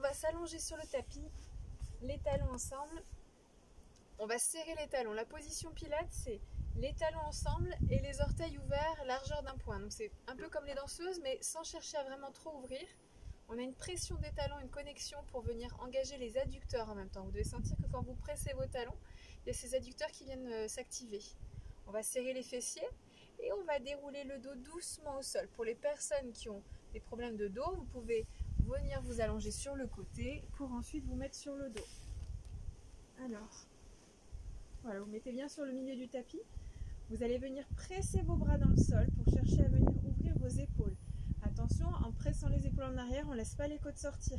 va s'allonger sur le tapis, les talons ensemble. On va serrer les talons. La position pilates, c'est les talons ensemble et les orteils ouverts, largeur d'un poing. Donc c'est un peu comme les danseuses, mais sans chercher à vraiment trop ouvrir. On a une pression des talons, une connexion pour venir engager les adducteurs en même temps. Vous devez sentir que quand vous pressez vos talons, il y a ces adducteurs qui viennent s'activer. On va serrer les fessiers et on va dérouler le dos doucement au sol. Pour les personnes qui ont des problèmes de dos, vous pouvez venir vous allonger sur le côté pour ensuite vous mettre sur le dos. Alors, voilà, vous mettez bien sur le milieu du tapis. Vous allez venir presser vos bras dans le sol pour chercher à venir ouvrir vos épaules. Attention, en pressant les épaules en arrière, on ne laisse pas les côtes sortir.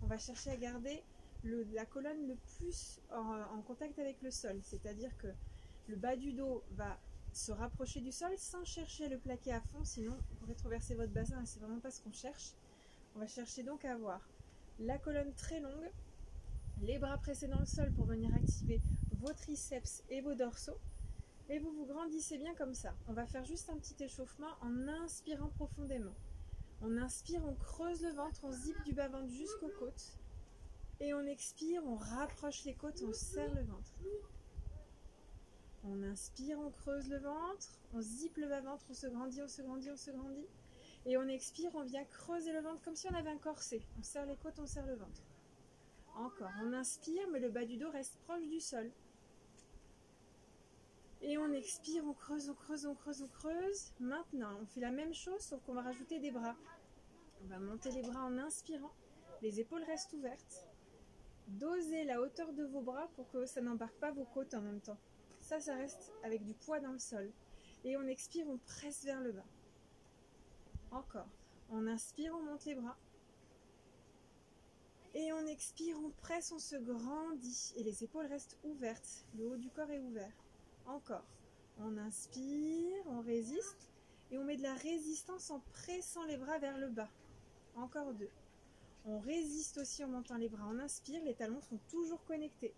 On va chercher à garder la colonne le plus en contact avec le sol. C'est-à-dire que le bas du dos va se rapprocher du sol sans chercher à le plaquer à fond, sinon vous pourrez traverser votre bassin et c'est vraiment pas ce qu'on cherche. On va chercher donc à avoir la colonne très longue, les bras pressés dans le sol pour venir activer vos triceps et vos dorsaux. Et vous vous grandissez bien comme ça. On va faire juste un petit échauffement en inspirant profondément. On inspire, on creuse le ventre, on zippe du bas-ventre jusqu'aux côtes. Et on expire, on rapproche les côtes, on serre le ventre. On inspire, on creuse le ventre, on zippe le bas-ventre, on se grandit, on se grandit, on se grandit. Et on expire, on vient creuser le ventre comme si on avait un corset. On serre les côtes, on serre le ventre. Encore, on inspire, mais le bas du dos reste proche du sol. Et on expire, on creuse, on creuse, on creuse, on creuse. Maintenant, on fait la même chose, sauf qu'on va rajouter des bras. On va monter les bras en inspirant. Les épaules restent ouvertes. Dosez la hauteur de vos bras pour que ça n'embarque pas vos côtes en même temps. Ça reste avec du poids dans le sol. Et on expire, on presse vers le bas. Encore. On inspire, on monte les bras. Et on expire, on presse, on se grandit. Et les épaules restent ouvertes. Le haut du corps est ouvert. Encore. On inspire, on résiste. Et on met de la résistance en pressant les bras vers le bas. Encore 2. On résiste aussi en montant les bras. On inspire, les talons sont toujours connectés.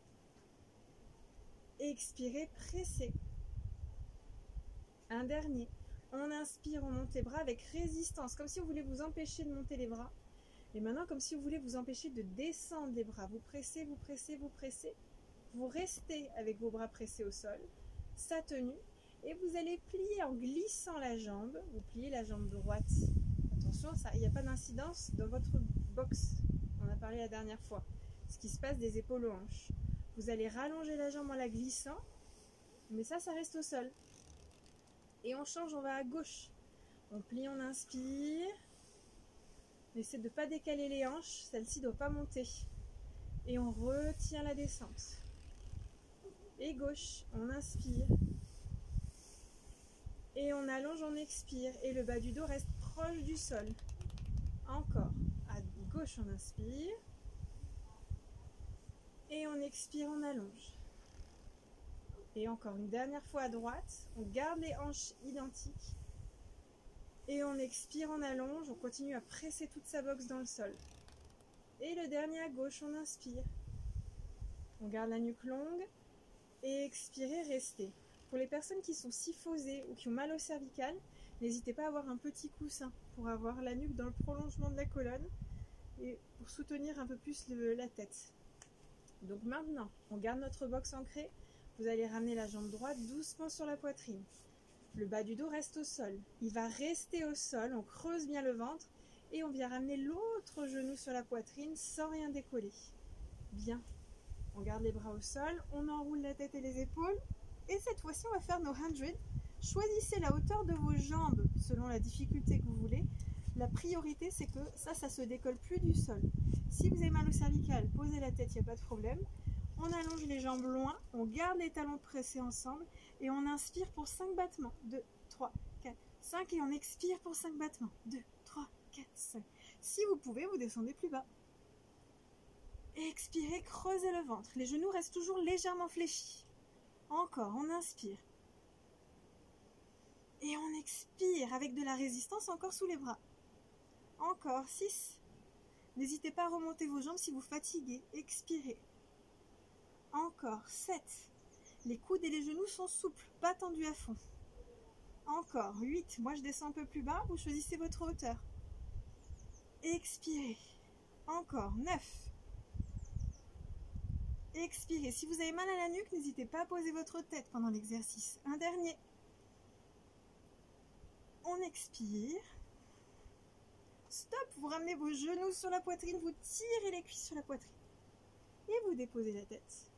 Expirez, pressez. Un dernier. On inspire, on monte les bras avec résistance, comme si vous voulez vous empêcher de monter les bras. Et maintenant, comme si vous voulez vous empêcher de descendre les bras. Vous pressez, vous pressez, vous pressez. Vous restez avec vos bras pressés au sol, sa tenue, et vous allez plier en glissant la jambe. Vous pliez la jambe droite. Attention, il n'y a pas d'incidence dans votre boxe. On a parlé la dernière fois. Ce qui se passe des épaules aux hanches. Vous allez rallonger la jambe en la glissant, mais ça reste au sol. Et on change, on va à gauche. On plie, on inspire. On essaie de ne pas décaler les hanches, celle-ci ne doit pas monter. Et on retient la descente. Et gauche, on inspire. Et on allonge, on expire. Et le bas du dos reste proche du sol. Encore. À gauche, on inspire. Et on expire, on allonge. Et encore une dernière fois à droite. On garde les hanches identiques. Et on expire, on allonge. On continue à presser toute sa boxe dans le sol. Et le dernier à gauche, on inspire. On garde la nuque longue. Et expirez, restez. Pour les personnes qui sont syphosées ou qui ont mal au cervical, n'hésitez pas à avoir un petit coussin pour avoir la nuque dans le prolongement de la colonne et pour soutenir un peu plus la tête. Donc maintenant, on garde notre boxe ancrée. Vous allez ramener la jambe droite doucement sur la poitrine. Le bas du dos reste au sol. Il va rester au sol, on creuse bien le ventre et on vient ramener l'autre genou sur la poitrine sans rien décoller. Bien. On garde les bras au sol, on enroule la tête et les épaules. Et cette fois-ci, on va faire nos 100. Choisissez la hauteur de vos jambes selon la difficulté que vous voulez. La priorité, c'est que ça se décolle plus du sol. Si vous avez mal au cervical, posez la tête, il n'y a pas de problème. On allonge les jambes loin, on garde les talons pressés ensemble et on inspire pour 5 battements. 2, 3, 4, 5 et on expire pour 5 battements. 2, 3, 4, 5. Si vous pouvez, vous descendez plus bas. Expirez, creusez le ventre. Les genoux restent toujours légèrement fléchis. Encore, on inspire. Et on expire avec de la résistance encore sous les bras. Encore, 6. N'hésitez pas à remonter vos jambes si vous fatiguez. Expirez. Encore, 7. Les coudes et les genoux sont souples, pas tendus à fond. Encore, 8. Moi, je descends un peu plus bas. Vous choisissez votre hauteur. Expirez. Encore, 9. Expirez. Si vous avez mal à la nuque, n'hésitez pas à poser votre tête pendant l'exercice. Un dernier. On expire. Stop, vous ramenez vos genoux sur la poitrine, vous tirez les cuisses sur la poitrine. Et vous déposez la tête.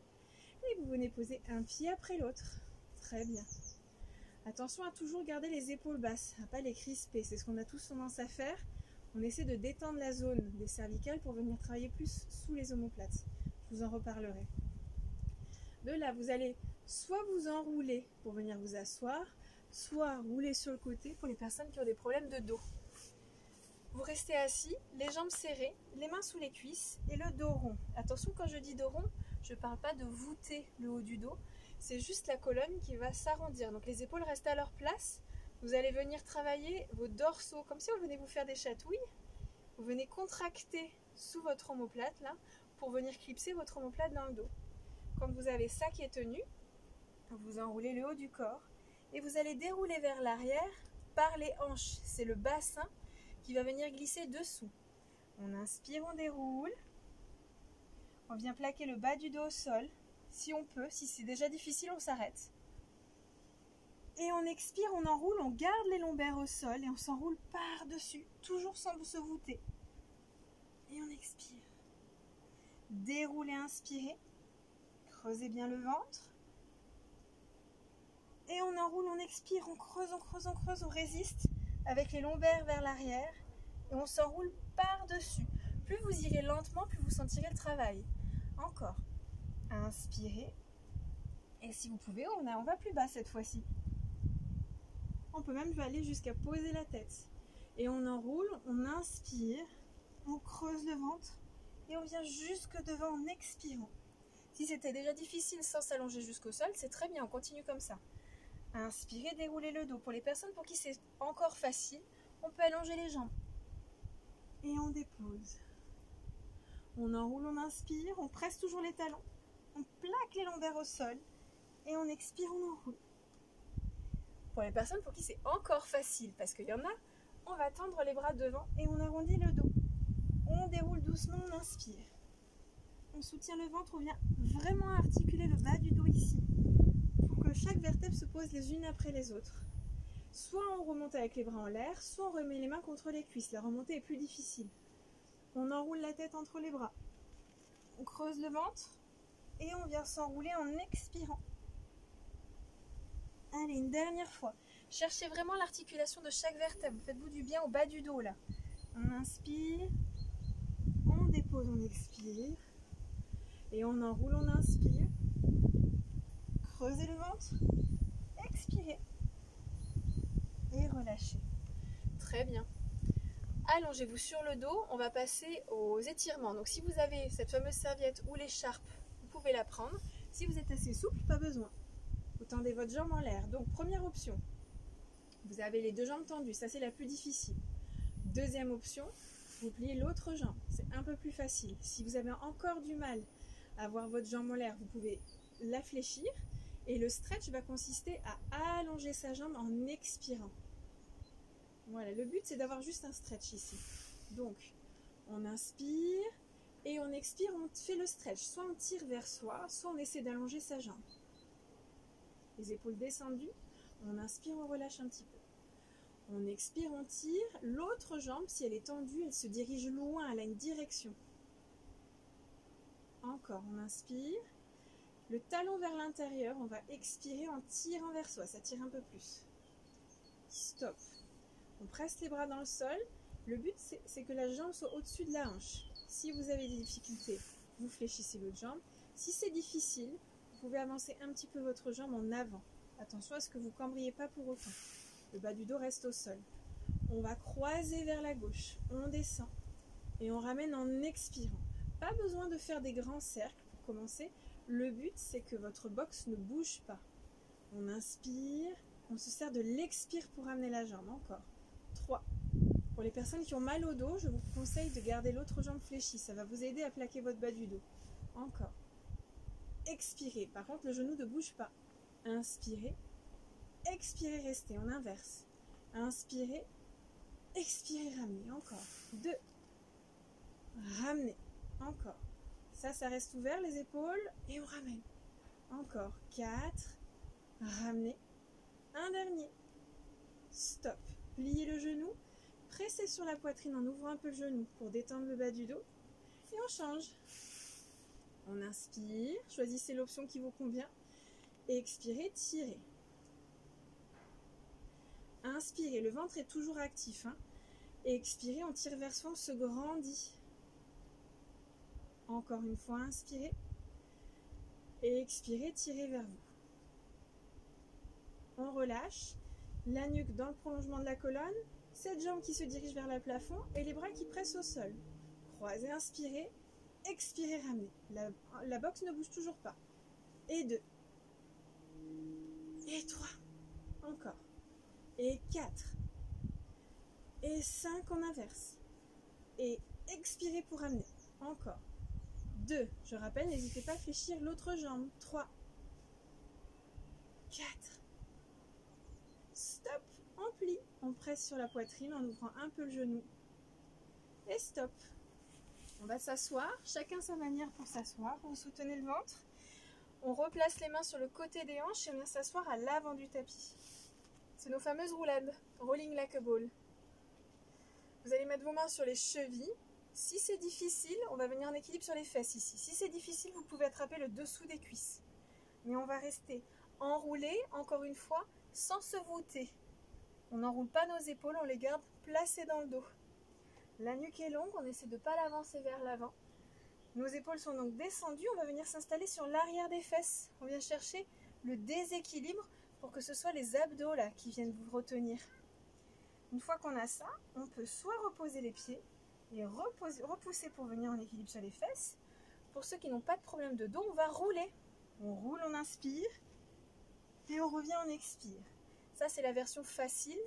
Et vous venez poser un pied après l'autre. Très bien. Attention à toujours garder les épaules basses, à pas les crisper. C'est ce qu'on a tous tendance à faire. On essaie de détendre la zone des cervicales pour venir travailler plus sous les omoplates. Je vous en reparlerai. De là, vous allez soit vous enrouler pour venir vous asseoir, soit rouler sur le côté pour les personnes qui ont des problèmes de dos. Vous restez assis, les jambes serrées, les mains sous les cuisses et le dos rond. Attention, quand je dis dos rond, je ne parle pas de voûter le haut du dos, c'est juste la colonne qui va s'arrondir. Donc les épaules restent à leur place. Vous allez venir travailler vos dorsaux, comme si vous venez vous faire des chatouilles. Vous venez contracter sous votre omoplate là, pour venir clipser votre omoplate dans le dos. Quand vous avez ça qui est tenu, vous enroulez le haut du corps et vous allez dérouler vers l'arrière par les hanches. C'est le bassin qui va venir glisser dessous. On inspire, on déroule. On vient plaquer le bas du dos au sol. Si on peut, si c'est déjà difficile, on s'arrête. Et on expire, on enroule, on garde les lombaires au sol et on s'enroule par-dessus, toujours sans se voûter. Et on expire. Déroulez, inspirez. Creusez bien le ventre. Et on enroule, on expire, on creuse, on creuse, on creuse, on résiste avec les lombaires vers l'arrière. Et on s'enroule par-dessus. Plus vous irez lentement, plus vous sentirez le travail. Encore. Inspirez. Et si vous pouvez, on va plus bas cette fois-ci. On peut même aller jusqu'à poser la tête. Et on enroule, on inspire, on creuse le ventre et on vient jusque devant en expirant. Si c'était déjà difficile sans s'allonger jusqu'au sol, c'est très bien, on continue comme ça. Inspirez, déroulez le dos. Pour les personnes pour qui c'est encore facile, on peut allonger les jambes. Et on dépose. On enroule, on inspire, on presse toujours les talons. On plaque les lombaires au sol et on expire, on enroule. Pour les personnes pour qui c'est encore facile, parce qu'il y en a, on va tendre les bras devant et on arrondit le dos. On déroule doucement, on inspire. On soutient le ventre, on vient vraiment articuler le bas du dos ici, pour que chaque vertèbre se pose les unes après les autres. Soit on remonte avec les bras en l'air, soit on remet les mains contre les cuisses. La remontée est plus difficile. On enroule la tête entre les bras. On creuse le ventre et on vient s'enrouler en expirant. Allez, une dernière fois. Cherchez vraiment l'articulation de chaque vertèbre. Faites-vous du bien au bas du dos là. On inspire, on dépose, on expire. Et on enroule, on inspire. Creusez le ventre. Expirez. Et relâchez. Très bien. Allongez-vous sur le dos, on va passer aux étirements. Donc si vous avez cette fameuse serviette ou l'écharpe, vous pouvez la prendre. Si vous êtes assez souple, pas besoin. Vous tendez votre jambe en l'air. Donc première option, vous avez les deux jambes tendues, ça c'est la plus difficile. Deuxième option, vous pliez l'autre jambe, c'est un peu plus facile. Si vous avez encore du mal à avoir votre jambe en l'air, vous pouvez la fléchir. Et le stretch va consister à allonger sa jambe en expirant. Voilà, le but c'est d'avoir juste un stretch ici. Donc, on inspire et on expire, on fait le stretch. Soit on tire vers soi, soit on essaie d'allonger sa jambe. Les épaules descendues, on inspire, on relâche un petit peu. On expire, on tire. L'autre jambe, si elle est tendue, elle se dirige loin, elle a une direction. Encore, on inspire. Le talon vers l'intérieur, on va expirer en tirant vers soi, ça tire un peu plus. Stop. On presse les bras dans le sol. Le but, c'est que la jambe soit au-dessus de la hanche. Si vous avez des difficultés, vous fléchissez l'autre jambe. Si c'est difficile, vous pouvez avancer un petit peu votre jambe en avant. Attention à ce que vous ne cambriez pas pour autant. Le bas du dos reste au sol. On va croiser vers la gauche. On descend et on ramène en expirant. Pas besoin de faire des grands cercles pour commencer. Le but, c'est que votre boxe ne bouge pas. On inspire. On se sert de l'expire pour ramener la jambe. Encore. 3. Pour les personnes qui ont mal au dos, je vous conseille de garder l'autre jambe fléchie. Ça va vous aider à plaquer votre bas du dos. Encore. Expirez. Par contre, le genou ne bouge pas. Inspirez. Expirez, restez. On inverse. Inspirez. Expirez, ramenez. Encore. 2. ramenez. Encore. Ça reste ouvert, les épaules, et on ramène. Encore. 4, ramenez. Un dernier. Stop. Pliez le genou. Pressez sur la poitrine en ouvrant un peu le genou pour détendre le bas du dos. Et on change. On inspire. Choisissez l'option qui vous convient. Et expirez, tirez. Inspirez. Le ventre est toujours actif. Et expirez, on tire vers soi, on se grandit. Encore une fois, inspirez. Et expirez, tirez vers vous. On relâche. La nuque dans le prolongement de la colonne. Cette jambe qui se dirige vers le plafond et les bras qui pressent au sol. Croisez, inspirez. Expirez, ramenez. La boxe ne bouge toujours pas. Et 2. Et 3. Encore. Et 4. Et 5, on inverse. Et expirez pour ramener. Encore. 2. Je rappelle, n'hésitez pas à fléchir l'autre jambe. 3. 4. Stop. On plie. On presse sur la poitrine en ouvrant un peu le genou. Et stop. On va s'asseoir. Chacun sa manière pour s'asseoir. Vous soutenez le ventre. On replace les mains sur le côté des hanches et on vient s'asseoir à l'avant du tapis. C'est nos fameuses roulades. Rolling like a ball. Vous allez mettre vos mains sur les chevilles. Si c'est difficile, on va venir en équilibre sur les fesses ici. Si c'est difficile, vous pouvez attraper le dessous des cuisses. Mais on va rester enroulé, encore une fois, sans se voûter. On n'enroule pas nos épaules, on les garde placées dans le dos. La nuque est longue, on essaie de ne pas l'avancer vers l'avant. Nos épaules sont donc descendues, on va venir s'installer sur l'arrière des fesses. On vient chercher le déséquilibre pour que ce soit les abdos là qui viennent vous retenir. Une fois qu'on a ça, on peut soit reposer les pieds et repousser pour venir en équilibre sur les fesses. Pour ceux qui n'ont pas de problème de dos, on va rouler. On roule, on inspire et on revient, on expire. Ça, c'est la version facile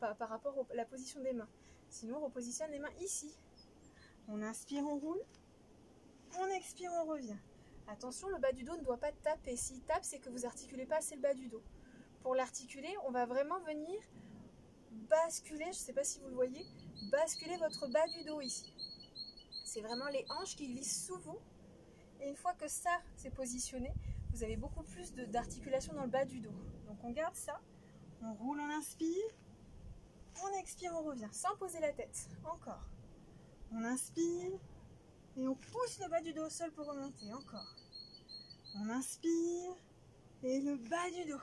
par rapport à la position des mains. Sinon, on repositionne les mains ici. On inspire, on roule. On expire, on revient. Attention, le bas du dos ne doit pas taper. S'il tape, c'est que vous n'articulez pas assez le bas du dos. Pour l'articuler, on va vraiment venir basculer, je ne sais pas si vous le voyez, basculer votre bas du dos ici. C'est vraiment les hanches qui glissent sous vous. Et une fois que ça, c'est positionné, vous avez beaucoup plus d'articulation dans le bas du dos. Donc on garde ça. On roule, on inspire. On expire, on revient, sans poser la tête. Encore. On inspire. Et on pousse le bas du dos au sol pour remonter. Encore. On inspire. Et le bas du dos.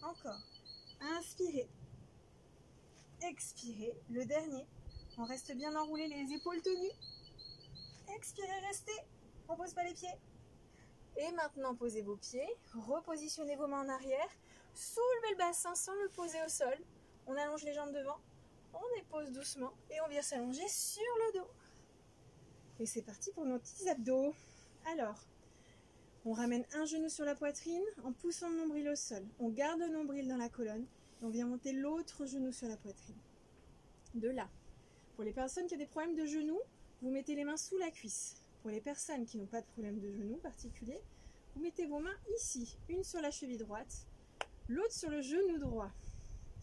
Encore. Inspirez. Expirez. Le dernier. On reste bien enroulé, les épaules tenues. Expirez, restez. On ne pose pas les pieds. Et maintenant, posez vos pieds. Repositionnez vos mains en arrière. Soulevez le bassin sans le poser au sol. On allonge les jambes devant. On dépose doucement. Et on vient s'allonger sur le dos. Et c'est parti pour nos petits abdos. Alors, on ramène un genou sur la poitrine en poussant le nombril au sol. On garde le nombril dans la colonne et on vient monter l'autre genou sur la poitrine. De là. Pour les personnes qui ont des problèmes de genoux, vous mettez les mains sous la cuisse. Pour les personnes qui n'ont pas de problème de genou particulier, vous mettez vos mains ici. Une sur la cheville droite, l'autre sur le genou droit.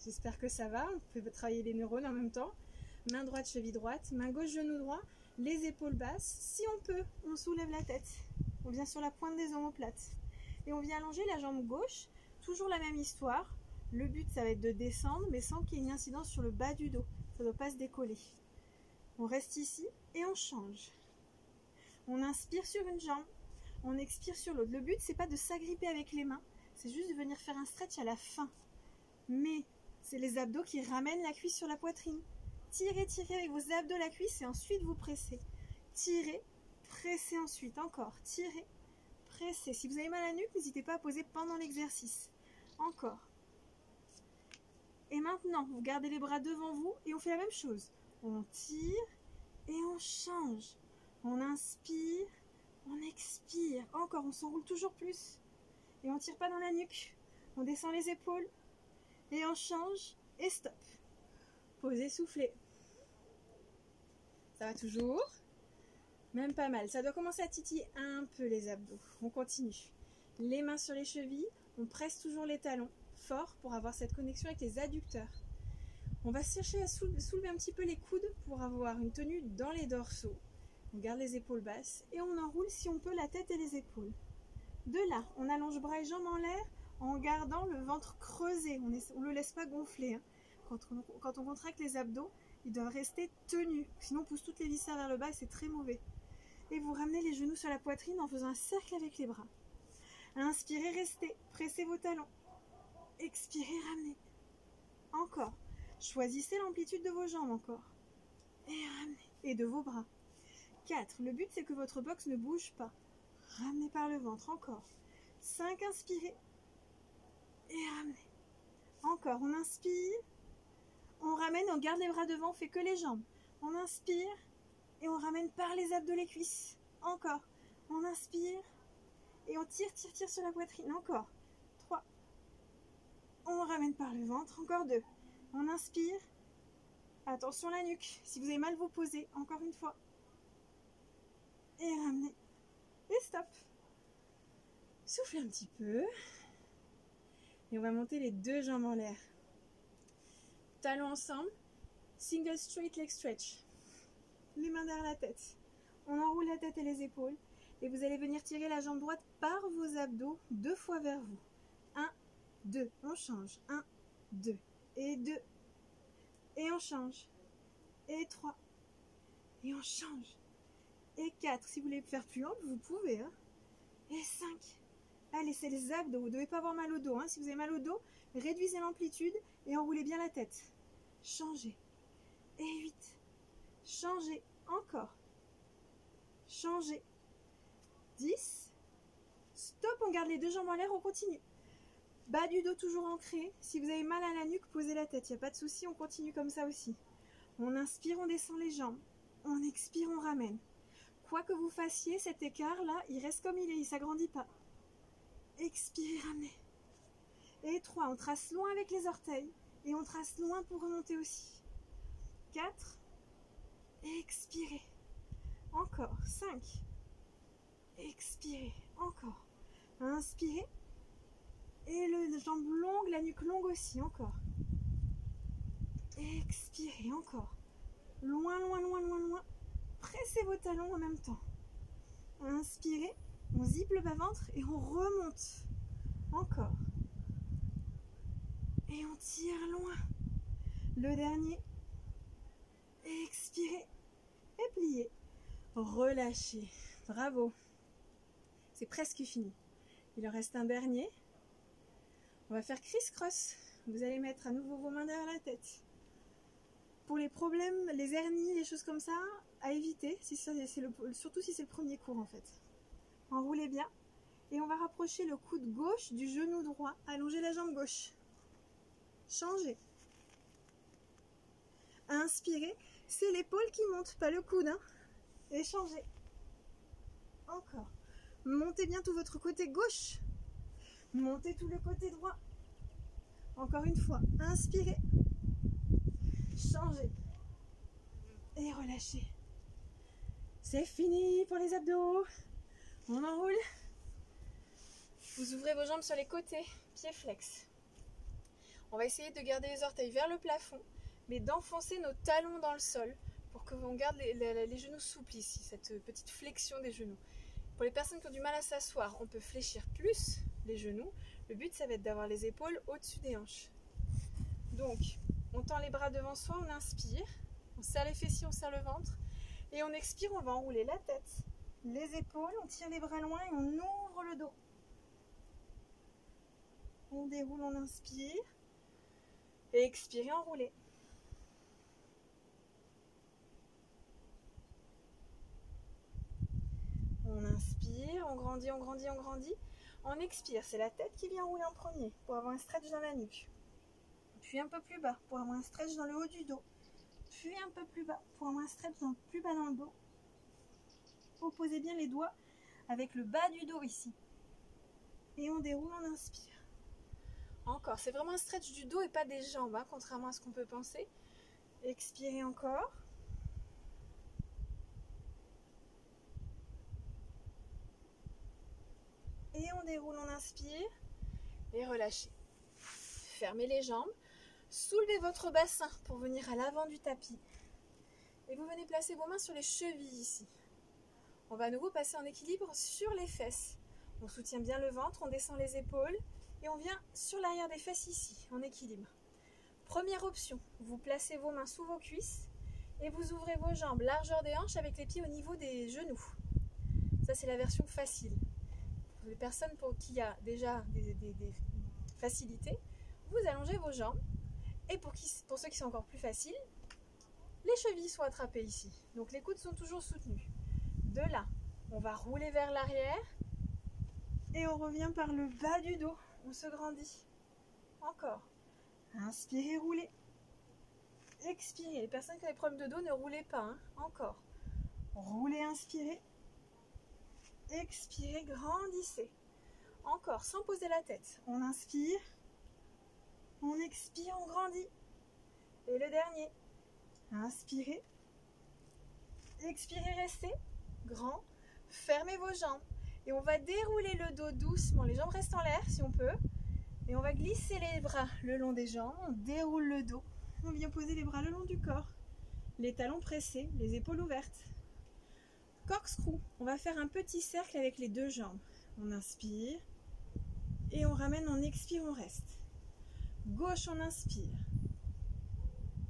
J'espère que ça va. On peut travailler les neurones en même temps. Main droite, cheville droite. Main gauche, genou droit. Les épaules basses. Si on peut, on soulève la tête. On vient sur la pointe des omoplates. Et on vient allonger la jambe gauche. Toujours la même histoire. Le but, ça va être de descendre, mais sans qu'il y ait une incidence sur le bas du dos. Ça ne doit pas se décoller. On reste ici et on change. On inspire sur une jambe. On expire sur l'autre. Le but, c'est pas de s'agripper avec les mains. C'est juste de venir faire un stretch à la fin. Mais c'est les abdos qui ramènent la cuisse sur la poitrine. Tirez, tirez avec vos abdos la cuisse et ensuite vous pressez. Tirez, pressez ensuite. Encore. Tirez, pressez. Si vous avez mal à la nuque, n'hésitez pas à poser pendant l'exercice. Encore. Et maintenant, vous gardez les bras devant vous et on fait la même chose. On tire et on change. On inspire, on expire. Encore, on s'enroule toujours plus. Et on ne tire pas dans la nuque. On descend les épaules. Et on change. Et stop. Posez, soufflez. Ça va toujours? Même pas mal. Ça doit commencer à titiller un peu les abdos. On continue. Les mains sur les chevilles. On presse toujours les talons fort pour avoir cette connexion avec les adducteurs. On va chercher à soulever un petit peu les coudes pour avoir une tenue dans les dorsaux. On garde les épaules basses et on enroule si on peut la tête et les épaules. De là, on allonge bras et jambes en l'air en gardant le ventre creusé. On ne le laisse pas gonfler. Hein. Quand on contracte les abdos, ils doivent rester tenus. Sinon, on pousse toutes les viscères vers le bas et c'est très mauvais. Et vous ramenez les genoux sur la poitrine en faisant un cercle avec les bras. Inspirez, restez. Pressez vos talons. Expirez, ramenez. Encore. Choisissez l'amplitude de vos jambes encore. Et ramenez. Et de vos bras. 4. Le but, c'est que votre box ne bouge pas. Ramenez par le ventre. Encore. 5. Inspirez. Et ramenez. Encore. On inspire. On ramène. On garde les bras devant. On fait que les jambes. On inspire. Et on ramène par les abdos les cuisses. Encore. On inspire. Et on tire sur la poitrine. Encore. 3. On ramène par le ventre. Encore 2. On inspire. Attention la nuque. Si vous avez mal, vous posez. Encore une fois. Et ramenez. Et stop. Soufflez un petit peu. Et on va monter les 2 jambes en l'air. Talons ensemble. Single straight leg stretch. Les mains derrière la tête. On enroule la tête et les épaules. Et vous allez venir tirer la jambe droite par vos abdos 2 fois vers vous. 1, 2. On change. 1, 2. Et 2. Et on change. Et 3. Et on change. Et 4. Si vous voulez faire plus ample, vous pouvez. Hein. Et 5. Allez, c'est les abdos. Vous ne devez pas avoir mal au dos. Hein. Si vous avez mal au dos, réduisez l'amplitude et enroulez bien la tête. Changez. Et 8. Changez. Encore. Changez. 10. Stop, on garde les 2 jambes en l'air, on continue. Bas du dos toujours ancré. Si vous avez mal à la nuque, posez la tête. Il n'y a pas de souci, on continue comme ça aussi. On inspire, on descend les jambes. On expire, on ramène. Quoi que vous fassiez, cet écart-là, il reste comme il est, il ne s'agrandit pas. Expirez, ramenez. Et 3, on trace loin avec les orteils. Et on trace loin pour remonter aussi. 4. Expirez. Encore. 5. Expirez. Encore. Inspirez. Et les jambes longues, la nuque longue aussi. Encore. Expirez. Encore. Loin, loin, loin, loin, loin. Pressez vos talons en même temps. Inspirez. On zippe le bas-ventre et on remonte. Encore. Et on tire loin. Le dernier. Expirez. Et pliez. Relâchez. Bravo. C'est presque fini. Il en reste un dernier. On va faire criss-cross. Vous allez mettre à nouveau vos mains derrière la tête. Pour les problèmes, les hernies, les choses comme ça, à éviter, surtout si c'est le premier cours en fait. Enroulez bien. Et on va rapprocher le coude gauche du genou droit. Allongez la jambe gauche. Changez. Inspirez. C'est l'épaule qui monte, pas le coude. Hein. Et changez. Encore. Montez bien tout votre côté gauche. Montez tout le côté droit. Encore une fois. Inspirez. Changez. Et relâchez. C'est fini pour les abdos. On enroule. Vous ouvrez vos jambes sur les côtés. Pieds flex. On va essayer de garder les orteils vers le plafond, mais d'enfoncer nos talons dans le sol pour qu'on garde les genoux souples ici, cette petite flexion des genoux. Pour les personnes qui ont du mal à s'asseoir, on peut fléchir plus les genoux. Le but, ça va être d'avoir les épaules au-dessus des hanches. Donc, on tend les bras devant soi, on inspire, on serre les fessiers, on serre le ventre, et on expire, on va enrouler la tête, les épaules, on tire les bras loin et on ouvre le dos. On déroule, on inspire, et expirez, enroulez. On inspire, on grandit, on grandit, on grandit. On expire, c'est la tête qui vient rouler en premier pour avoir un stretch dans la nuque. Puis un peu plus bas pour avoir un stretch dans le haut du dos. Puis un peu plus bas pour avoir un stretch plus bas dans le dos. Opposez bien les doigts avec le bas du dos ici. Et on déroule, on inspire. Encore, c'est vraiment un stretch du dos et pas des jambes, hein, contrairement à ce qu'on peut penser. Expirez encore. Et on déroule, on inspire. Et relâchez. Fermez les jambes. Soulevez votre bassin pour venir à l'avant du tapis. Et vous venez placer vos mains sur les chevilles ici. On va à nouveau passer en équilibre sur les fesses. On soutient bien le ventre, on descend les épaules et on vient sur l'arrière des fesses ici, en équilibre. Première option, vous placez vos mains sous vos cuisses et vous ouvrez vos jambes, largeur des hanches avec les pieds au niveau des genoux. Ça, c'est la version facile. Pour les personnes pour qui il y a déjà des facilités, vous allongez vos jambes. Et pour ceux qui sont encore plus faciles, les chevilles sont attrapées ici. Donc les coudes sont toujours soutenus. De là, on va rouler vers l'arrière et on revient par le bas du dos. On se grandit. Encore. Inspirez, roulez. Expirez. Les personnes qui ont des problèmes de dos, ne roulez pas. Hein. Encore. Roulez, inspirez. Expirez, grandissez. Encore, sans poser la tête. On inspire. On expire, on grandit. Et le dernier. Inspirez. Expirez, restez. Grand. Fermez vos jambes. Et on va dérouler le dos doucement. Les jambes restent en l'air si on peut. Et on va glisser les bras le long des jambes. On déroule le dos. On vient poser les bras le long du corps. Les talons pressés, les épaules ouvertes. Corkscrew. On va faire un petit cercle avec les deux jambes. On inspire. Et on ramène, on expire, on reste. Gauche, on inspire.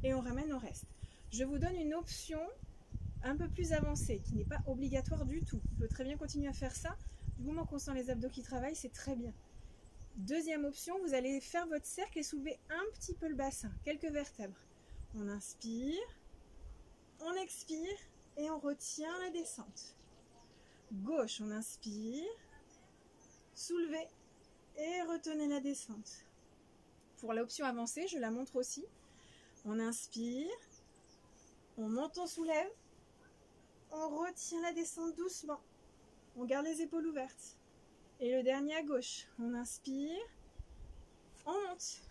Et on ramène, on reste. Je vous donne une option un peu plus avancée, qui n'est pas obligatoire du tout. On peut très bien continuer à faire ça. Du moment qu'on sent les abdos qui travaillent, c'est très bien. Deuxième option, vous allez faire votre cercle et soulever un petit peu le bassin, quelques vertèbres. On inspire, on expire et on retient la descente. Gauche, on inspire, soulevez et retenez la descente. Pour l'option avancée, je la montre aussi. On inspire, on monte, on soulève, on retient la descente doucement. On garde les épaules ouvertes. Et le dernier à gauche, on inspire, on monte.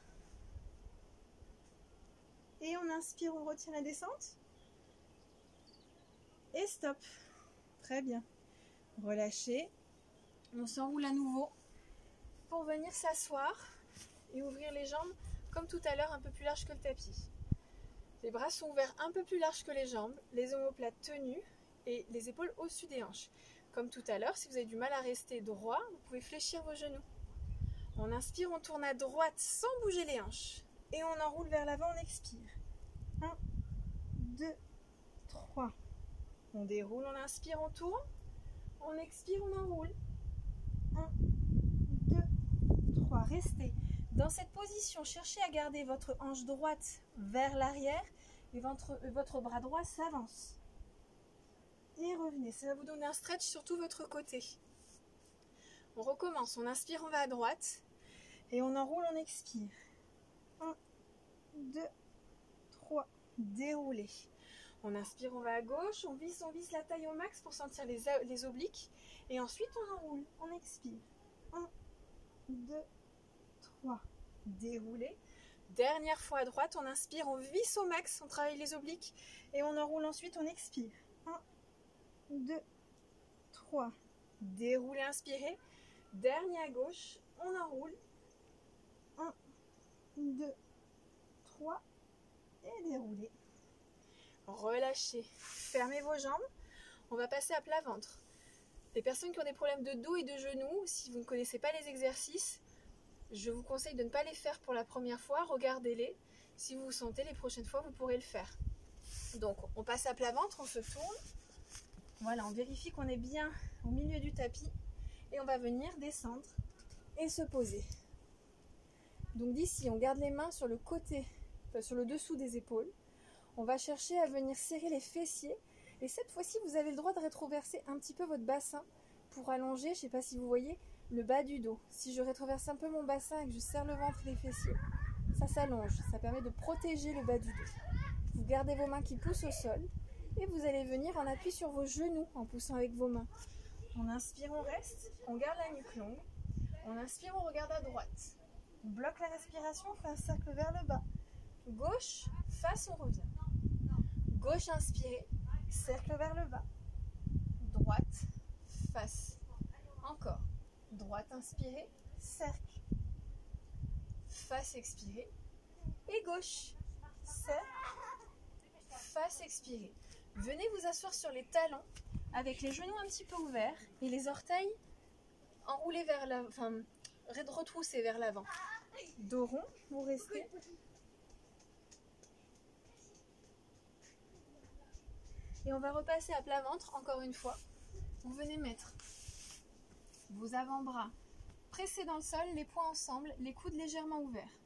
Et on inspire, on retient la descente. Et stop. Très bien. Relâchez. On s'enroule à nouveau pour venir s'asseoir et ouvrir les jambes comme tout à l'heure, un peu plus large que le tapis. Les bras sont ouverts un peu plus larges que les jambes, les omoplates tenues et les épaules au-dessus des hanches. Comme tout à l'heure, si vous avez du mal à rester droit, vous pouvez fléchir vos genoux. On inspire, on tourne à droite sans bouger les hanches. Et on enroule vers l'avant, on expire. 1, 2, 3. On déroule, on inspire, on tourne. On expire, on enroule. 1, 2, 3. Restez. Dans cette position, cherchez à garder votre hanche droite vers l'arrière et votre bras droit s'avance. Et revenez, ça va vous donner un stretch sur tout votre côté. On recommence, on inspire, on va à droite. Et on enroule, on expire. 1, 2, 3. Déroulez. On inspire, on va à gauche, on visse la taille au max pour sentir les obliques. Et ensuite, on enroule, on expire. 1, 2, 3. Déroulez. Dernière fois à droite, on inspire, on visse au max, on travaille les obliques. Et on enroule ensuite, on expire. 1, 2, 3. Déroulez, inspirez. Dernier à gauche, on enroule. 1, 2, 3. Et déroulez. Relâchez. Fermez vos jambes. On va passer à plat ventre. Les personnes qui ont des problèmes de dos et de genoux, si vous ne connaissez pas les exercices, je vous conseille de ne pas les faire pour la première fois. Regardez-les. Si vous vous sentez, les prochaines fois, vous pourrez le faire. Donc, on passe à plat ventre, on se tourne. Voilà, on vérifie qu'on est bien au milieu du tapis. Et on va venir descendre et se poser. Donc d'ici, on garde les mains sur le côté, sur le dessous des épaules. On va chercher à venir serrer les fessiers. Et cette fois-ci, vous avez le droit de rétroverser un petit peu votre bassin pour allonger, je ne sais pas si vous voyez, le bas du dos. Si je rétroverse un peu mon bassin et que je serre le ventre et les fessiers, ça s'allonge. Ça permet de protéger le bas du dos. Vous gardez vos mains qui poussent au sol et vous allez venir en appui sur vos genoux en poussant avec vos mains. On inspire, on reste, on garde la nuque longue. On inspire, on regarde à droite. On bloque la respiration, on fait un cercle vers le bas. Gauche, face, on revient. Gauche, inspirez, cercle vers le bas. Droite, face. Encore. Droite, inspirez, cercle. Face, expirez. Et gauche, cercle. Face, expirez. Venez vous asseoir sur les talons avec les genoux un petit peu ouverts et les orteils enroulés vers l'avant, enfin retroussés vers l'avant. Dos rond, vous restez. Et on va repasser à plat ventre encore une fois. Vous venez mettre vos avant-bras pressés dans le sol, les poings ensemble, les coudes légèrement ouverts.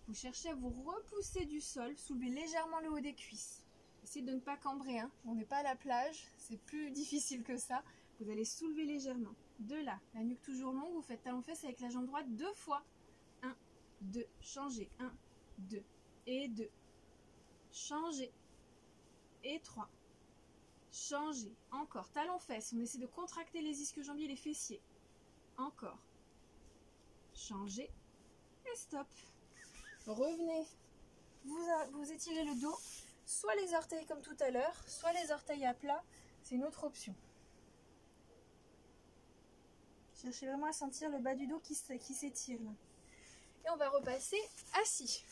Vous cherchez à vous repousser du sol, soulevez légèrement le haut des cuisses. Essayez de ne pas cambrer, hein. On n'est pas à la plage, c'est plus difficile que ça. Vous allez soulever légèrement. De là, la nuque toujours longue, vous faites talon-fesse avec la jambe droite 2 fois. 1, 2, changez. 1, 2 et 2. Changez. Et 3. Changez. Encore. Talon-fesse, on essaie de contracter les ischio-jambiers et les fessiers. Encore. Changez. Et stop. Revenez. Vous étirez le dos. Soit les orteils comme tout à l'heure, soit les orteils à plat. C'est une autre option. Cherchez vraiment à sentir le bas du dos qui s'étire là. Et on va repasser assis.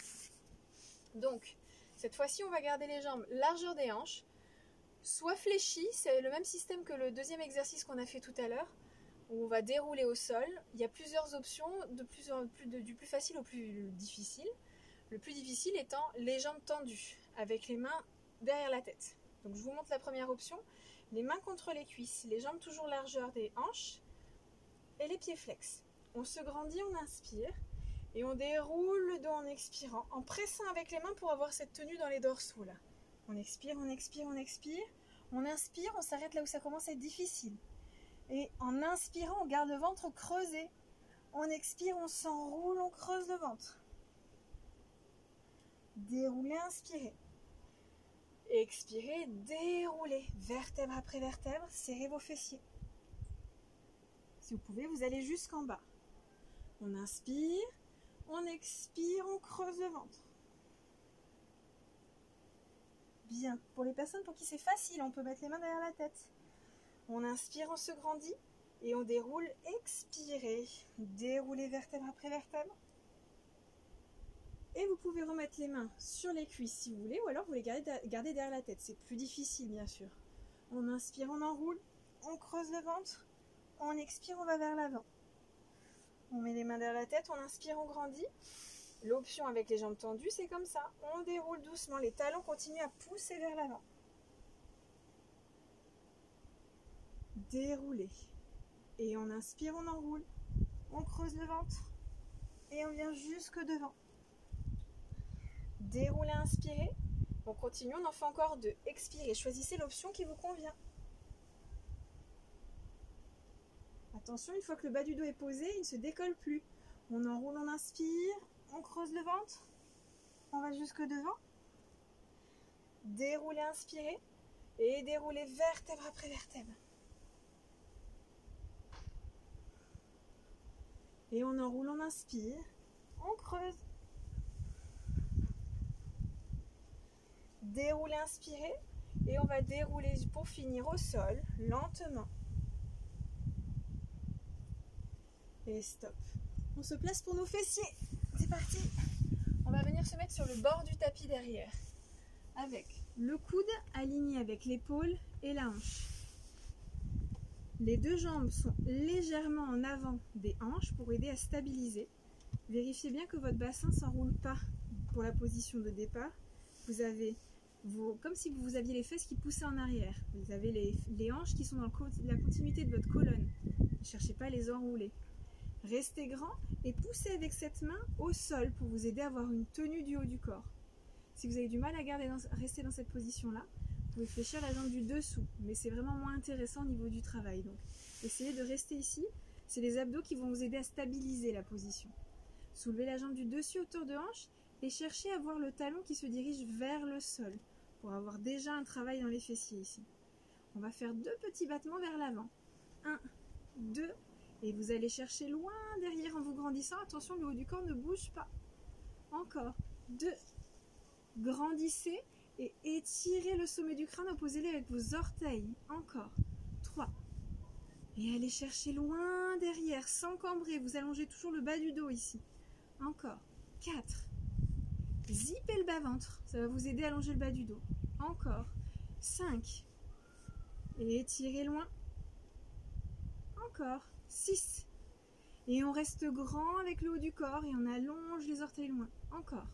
Donc, cette fois-ci, on va garder les jambes largeur des hanches, soit fléchies, c'est le même système que le deuxième exercice qu'on a fait tout à l'heure, où on va dérouler au sol. Il y a plusieurs options, du plus facile au plus difficile. Le plus difficile étant les jambes tendues, avec les mains derrière la tête. Donc je vous montre la première option. Les mains contre les cuisses, les jambes toujours largeur des hanches et les pieds flex. On se grandit, on inspire et on déroule le dos en expirant, en pressant avec les mains pour avoir cette tenue dans les dorsaux là. On expire, on expire, on expire. On inspire, on s'arrête là où ça commence à être difficile. Et en inspirant, on garde le ventre creusé. On expire, on s'enroule, on creuse le ventre. Déroulez, inspirez. Expirez, déroulez. Vertèbre après vertèbre, serrez vos fessiers. Si vous pouvez, vous allez jusqu'en bas. On inspire, on expire, on creuse le ventre. Bien. Pour les personnes pour qui c'est facile, on peut mettre les mains derrière la tête. On inspire, on se grandit et on déroule, expirez. Déroulez vertèbre après vertèbre. Et vous pouvez remettre les mains sur les cuisses si vous voulez, ou alors vous les gardez derrière la tête. C'est plus difficile, bien sûr. On inspire, on enroule, on creuse le ventre. On expire, on va vers l'avant. On met les mains derrière la tête, on inspire, on grandit. L'option avec les jambes tendues, c'est comme ça. On déroule doucement, les talons continuent à pousser vers l'avant. Déroulez. Et on inspire, on enroule. On creuse le ventre. Et on vient jusque devant. Déroulez, inspirez. On continue, on en fait encore 2. Expirez, choisissez l'option qui vous convient. Attention, une fois que le bas du dos est posé, il ne se décolle plus. On enroule, on inspire, on creuse le ventre. On va jusque devant. Déroulez, inspirez. Et déroulez vertèbre après vertèbre. Et on enroule, on inspire, on creuse. Déroulez, inspirez. Et on va dérouler pour finir au sol, lentement. Et stop. On se place pour nos fessiers. C'est parti. On va venir se mettre sur le bord du tapis derrière. Avec le coude aligné avec l'épaule et la hanche. Les 2 jambes sont légèrement en avant des hanches pour aider à stabiliser. Vérifiez bien que votre bassin ne s'enroule pas pour la position de départ. Vous avez comme si vous aviez les fesses qui poussaient en arrière. Vous avez les hanches qui sont dans la continuité de votre colonne. Ne cherchez pas à les enrouler. Restez grand et poussez avec cette main au sol pour vous aider à avoir une tenue du haut du corps. Si vous avez du mal à rester dans cette position-là, vous pouvez fléchir la jambe du dessous, mais c'est vraiment moins intéressant au niveau du travail. Donc, essayez de rester ici. C'est les abdos qui vont vous aider à stabiliser la position. Soulevez la jambe du dessus autour de hanche et cherchez à voir le talon qui se dirige vers le sol pour avoir déjà un travail dans les fessiers ici. On va faire 2 petits battements vers l'avant. 1, 2, et vous allez chercher loin derrière en vous grandissant. Attention, le haut du corps ne bouge pas. Encore 2. Grandissez et étirez le sommet du crâne, opposez-le avec vos orteils. Encore 3. Et allez chercher loin derrière, sans cambrer. Vous allongez toujours le bas du dos ici. Encore 4. Zippez le bas-ventre. Ça va vous aider à allonger le bas du dos. Encore 5. Et étirez loin. Encore. 6. Et on reste grand avec le haut du corps et on allonge les orteils loin. Encore.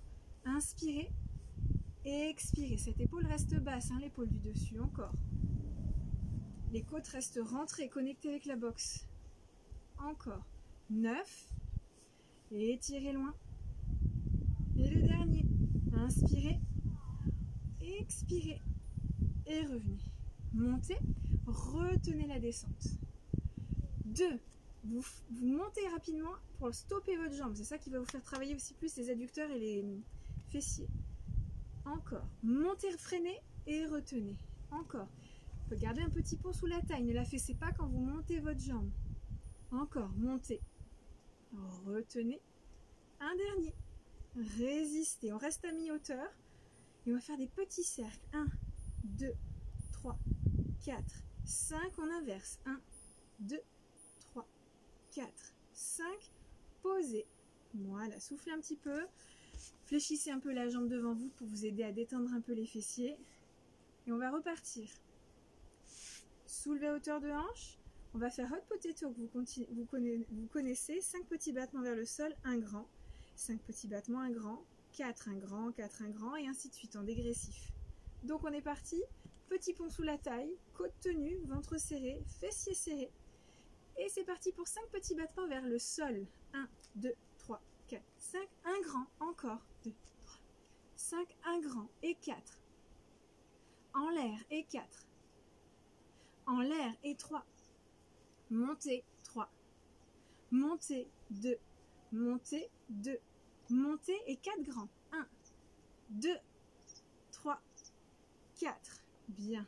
Inspirez. Et expirez. Cette épaule reste basse, hein, l'épaule du dessus. Encore. Les côtes restent rentrées, connectées avec la boxe. Encore. 9. Et étirez loin. Et le dernier. Inspirez. Expirez. Et revenez. Montez. Retenez la descente. 2. Vous montez rapidement pour stopper votre jambe. C'est ça qui va vous faire travailler aussi plus les adducteurs et les fessiers. Encore. Montez, freinez et retenez. Encore. Vous pouvez garder un petit pont sous la taille. Ne l'affaissez pas quand vous montez votre jambe. Encore. Montez. Retenez. Un dernier. Résistez. On reste à mi-hauteur. Et on va faire des petits cercles. 1, 2, 3, 4, 5. On inverse. 1, 2, 3, 4, 5. Posez. Voilà. Soufflez un petit peu. Fléchissez un peu la jambe devant vous pour vous aider à détendre un peu les fessiers. Et on va repartir. Soulevez à hauteur de hanche. On va faire hot potato que vous connaissez. 5 petits battements vers le sol, un grand. 5 petits battements, un grand. 4, un grand, 4, un grand, et ainsi de suite en dégressif. Donc on est parti. Petit pont sous la taille, côte tenue, ventre serré, fessiers serrés. Et c'est parti pour 5 petits battements vers le sol. 1, 2, 3, 4, 5. Un grand, encore. 2, 3, 5. Un grand, et 4. En l'air, et 4. En l'air, et 3. Montez, 3. Montez, 2. Montez, 2. Montez et 4 grands. 1, 2, 3, 4. Bien.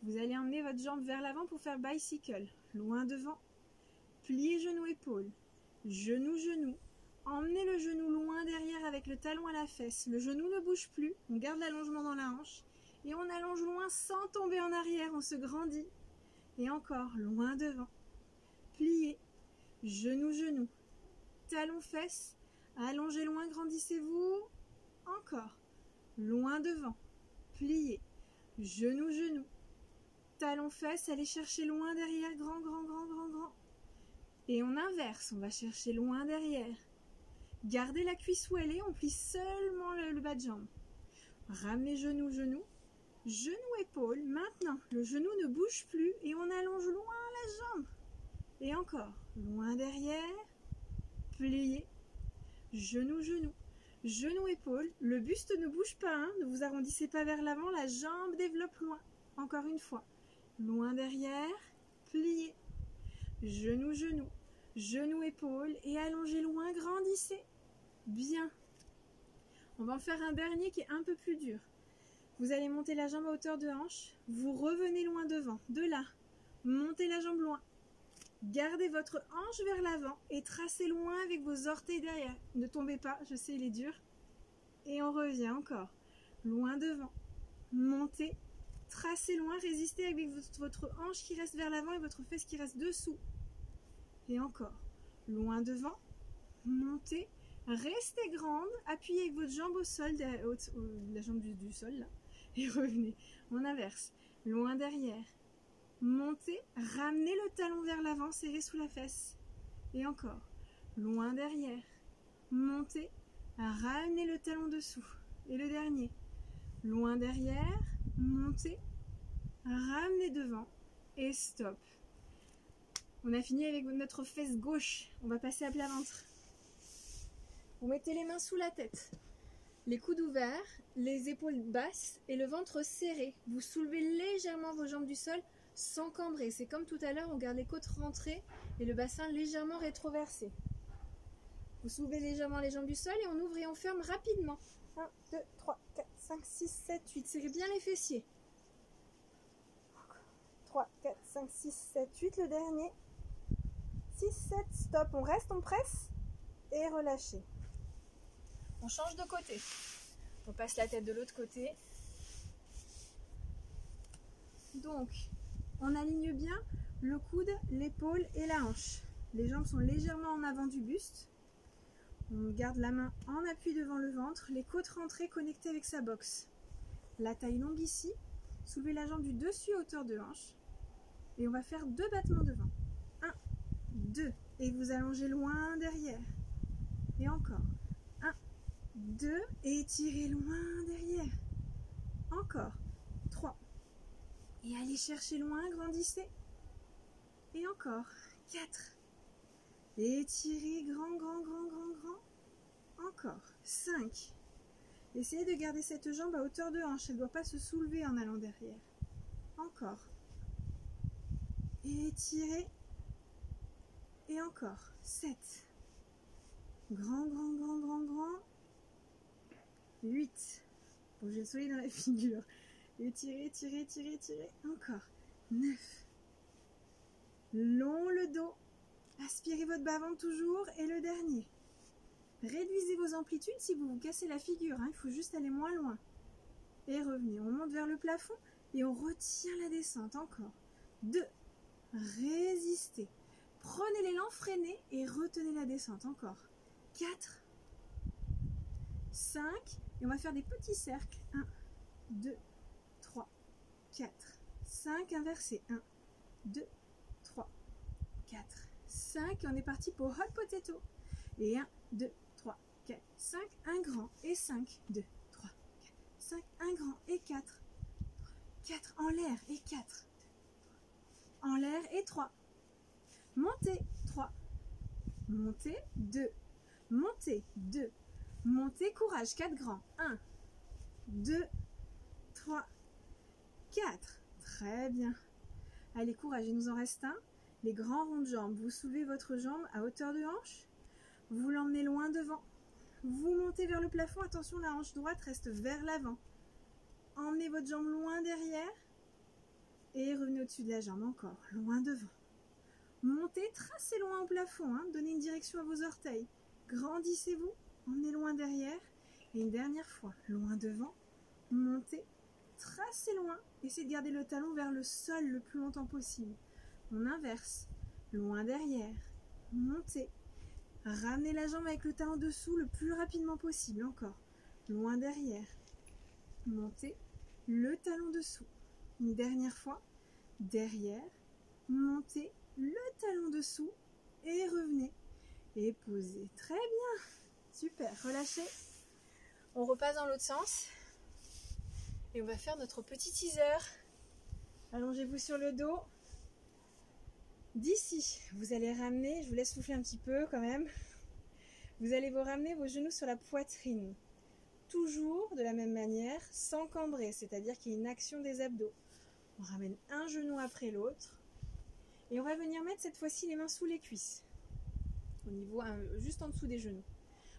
Vous allez emmener votre jambe vers l'avant pour faire bicycle. Loin devant. Pliez genou-épaule. Genou-genou. Emmenez le genou loin derrière avec le talon à la fesse. Le genou ne bouge plus. On garde l'allongement dans la hanche. Et on allonge loin sans tomber en arrière. On se grandit. Et encore, loin devant. Pliez. Genou-genou. Talon-fesse. Allongez loin, grandissez-vous. Encore. Loin devant. Pliez. Genou-genou. Talon-fesse, allez chercher loin derrière. Grand, grand, grand, grand, grand. Et on inverse. On va chercher loin derrière. Gardez la cuisse où elle est. On plie seulement le bas de jambe. Ramenez genou-genou. Genou-épaule. Maintenant, le genou ne bouge plus. Et on allonge loin la jambe. Et encore. Loin derrière. Pliez. Genou-genou, genou-épaule, le buste ne bouge pas, hein, ne vous arrondissez pas vers l'avant, la jambe développe loin. Encore une fois, loin derrière, pliez, genou-genou, genou-épaule et allongez loin, grandissez. Bien. On va en faire un dernier qui est un peu plus dur. Vous allez monter la jambe à hauteur de hanche, vous revenez loin devant, de là, montez la jambe loin. Gardez votre hanche vers l'avant et tracez loin avec vos orteils derrière. Ne tombez pas, je sais il est dur. Et on revient encore. Loin devant. Montez. Tracez loin, résistez avec votre hanche qui reste vers l'avant et votre fesse qui reste dessous. Et encore. Loin devant. Montez. Restez grande. Appuyez avec votre jambe au sol, la jambe du sol là. Et revenez. On inverse. Loin derrière. Montez, ramenez le talon vers l'avant, serrez sous la fesse. Et encore. Loin derrière. Montez, ramenez le talon dessous. Et le dernier. Loin derrière. Montez, ramenez devant. Et stop. On a fini avec notre fesse gauche. On va passer à plat ventre. Vous mettez les mains sous la tête. Les coudes ouverts, les épaules basses et le ventre serré. Vous soulevez légèrement vos jambes du sol sans cambrer. C'est comme tout à l'heure, on garde les côtes rentrées et le bassin légèrement rétroversé. Vous soulevez légèrement les jambes du sol et on ouvre et on ferme rapidement. 1, 2, 3, 4, 5, 6, 7, 8. Serrez bien les fessiers. 3, 4, 5, 6, 7, 8. Le dernier. 6, 7, stop. On reste, on presse et relâchez. On change de côté. On passe la tête de l'autre côté. Donc, on aligne bien le coude, l'épaule et la hanche. Les jambes sont légèrement en avant du buste. On garde la main en appui devant le ventre, les côtes rentrées connectées avec sa boxe. La taille longue ici. Soulevez la jambe du dessus à hauteur de hanche. Et on va faire 2 battements devant. 1, 2. Et vous allongez loin derrière. Et encore. 1, 2. Et étirez loin derrière. Encore. 3. Et allez chercher loin, grandissez. Et encore. 4. Et étirez grand, grand, grand, grand, grand. Encore. 5. Essayez de garder cette jambe à hauteur de hanche. Elle ne doit pas se soulever en allant derrière. Encore. Et étirez. Et encore. 7. Grand, grand, grand, grand, grand. 8. Bon, j'ai le soleil dans la figure. Étirez, étirez, étirez, étirez. Encore. 9. Long le dos. Aspirez votre bas-ventre toujours. Et le dernier. Réduisez vos amplitudes si vous vous cassez la figure. Il faut juste aller moins loin. Et revenez. On monte vers le plafond et on retient la descente. Encore. 2. Résistez. Prenez l'élan, freinez et retenez la descente. Encore. 4. 5. Et on va faire des petits cercles. 1, 2, 3, 4, 5. Inversés. 1, 2, 3, 4, 5. Et on est parti pour hot potato. Et 1, 2, 3, 4, 5. Un grand. Et 5, 2, 3, 4, 5. Un grand. Et 4. 4 en l'air. Et 4. En l'air. Et 3. Montez. 3. Montez. 2. Montez. 2. Montez. Courage. 4 grands. 1, 2, 3, 4. Très bien. Allez, courage. Il nous en reste un. Les grands ronds de jambes. Vous soulevez votre jambe à hauteur de hanche. Vous l'emmenez loin devant. Vous montez vers le plafond. Attention, la hanche droite reste vers l'avant. Emmenez votre jambe loin derrière. Et revenez au-dessus de la jambe. Encore. Loin devant. Montez, tracez loin au plafond. Donnez une direction à vos orteils. Grandissez-vous. Emmenez loin derrière. Et une dernière fois. Loin devant. Montez. Tracez loin. Essayez de garder le talon vers le sol le plus longtemps possible. On inverse. Loin derrière. Montez. Ramenez la jambe avec le talon dessous le plus rapidement possible. Encore. Loin derrière. Montez. Le talon dessous. Une dernière fois. Derrière. Montez. Le talon dessous. Et revenez. Et posez. Très bien. Super. Relâchez. On repasse dans l'autre sens. Et on va faire notre petit teaser. Allongez-vous sur le dos. D'ici, vous allez ramener, je vous laisse souffler un petit peu quand même. Vous allez vous ramener vos genoux sur la poitrine. Toujours de la même manière, sans cambrer, c'est-à-dire qu'il y a une action des abdos. On ramène un genou après l'autre. Et on va venir mettre cette fois-ci les mains sous les cuisses. Au niveau, juste en dessous des genoux.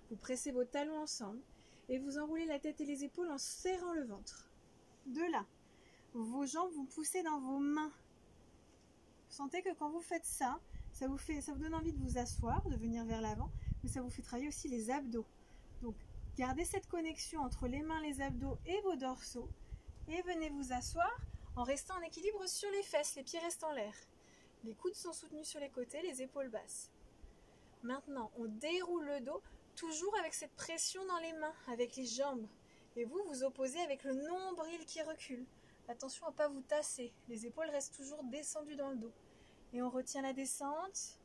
Vous pressez vos talons ensemble. Et vous enroulez la tête et les épaules en serrant le ventre. De là, vos jambes vous poussez dans vos mains. Vous sentez que quand vous faites ça, ça vous donne envie de vous asseoir, de venir vers l'avant, mais ça vous fait travailler aussi les abdos. Donc, gardez cette connexion entre les mains, les abdos et vos dorsaux, et venez vous asseoir en restant en équilibre sur les fesses, les pieds restent en l'air. Les coudes sont soutenus sur les côtés, les épaules basses. Maintenant, on déroule le dos, toujours avec cette pression dans les mains, avec les jambes. Et vous, vous opposez avec le nombril qui recule. Attention à ne pas vous tasser. Les épaules restent toujours descendues dans le dos. Et on retient la descente.